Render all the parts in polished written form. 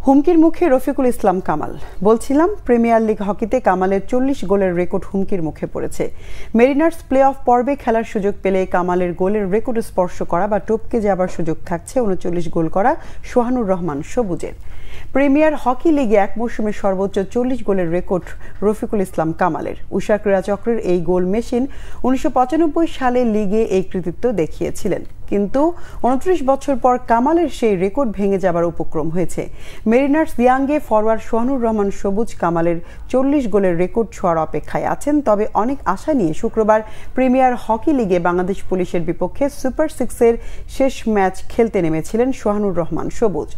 হুমকির মুখে রফিকুল ইসলাম কামাল। বলছিলাম প্রিমিয়ার লিগ হকিতে কামালের 40 গোলের রেকর্ড হুমকির মুখে পড়েছে। মেরিনার্স প্লে অফ পর্বে খেলার সুযোগ পেলে কামালের গোলের রেকর্ড স্পর্শ করা বা টপকে যাবার সুযোগ থাকছে 39 গোল করা সোহানুর রহমান সবুজের। প্রিমিয়ার হকি লিগে এক মৌসুমে সর্বোচ্চ 40 গোলের রেকর্ড রফিকুল ইসলাম কামালের। উষা ক্রীড়া চক্রের এই গোল মেশিন 1995 সালে লিগে এই কৃতিত্ব দেখিয়েছিলেন, কিন্তু 29 বছর পর কামালের সেই রেকর্ড ভেঙে যাবার উপক্রম হয়েছে। মেরিনার্স ইয়াংয়ে ফরওয়ার্ড সোহানুর রহমান সবুজ কামালের 40 গোলের রেকর্ড ছোঁয়ার অপেক্ষায় আছেন। তবে অনেক আশা নিয়ে শুক্রবার প্রিমিয়ার হকি লিগে বাংলাদেশ পুলিশের বিপক্ষে সুপার 6-এর শেষ ম্যাচ খেলতে নেমেছিলেন সোহানুর রহমান সবুজ।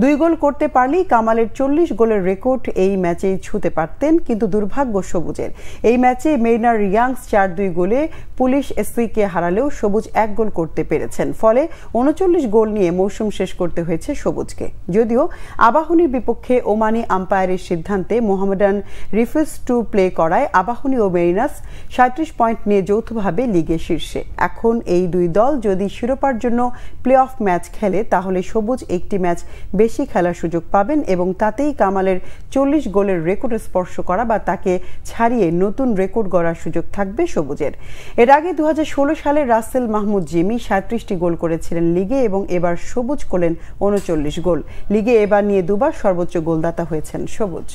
2 গোল করতে পারলেই কামালের 40 গোলের রেকর্ড এই ম্যাচেই ছুঁতে পারতেন, কিন্তু দুর্ভাগ্য সবুজের। এই ম্যাচে মেরিনার ইয়াংস 4-2 গোলে পুলিশ এসসিকে হারালেও সবুজ 1 গোল করতে পেরেছে। ফলে 39 গোল নিয়ে মৌসুম শেষ করতে হয়েছে সবুজকে। যদিও আবাহনীর বিপক্ষে ওমানি আম্পায়ারের সিদ্ধান্তে মোহামেডান রিফিউজ টু প্লে করায় আবাহনী ও মেরিনার্স 37 পয়েন্ট নিয়ে যৌথভাবে লিগে শীর্ষে। এখন এই দুই দল যদি শিরোপার জন্য প্লে অফ ম্যাচ খেলে তাহলে সবুজ একটি ম্যাচ বেশি খেলার সুযোগ পাবেন এবং তাতেই কামালের 40 গোলের রেকর্ড স্পর্শ করা বা তাকে ছাড়িয়ে নতুন রেকর্ড গড়ার সুযোগ থাকবে সবুজের। এর আগে 2016 সালে রাসেল মাহমুদ জিমি 37 গোল করেছিলেন লিগে এবং এবার সবুজ করলেন 39 গোল। লিগে এবার নিয়ে দুবার সর্বোচ্চ গোলদাতা হয়েছেন সবুজ।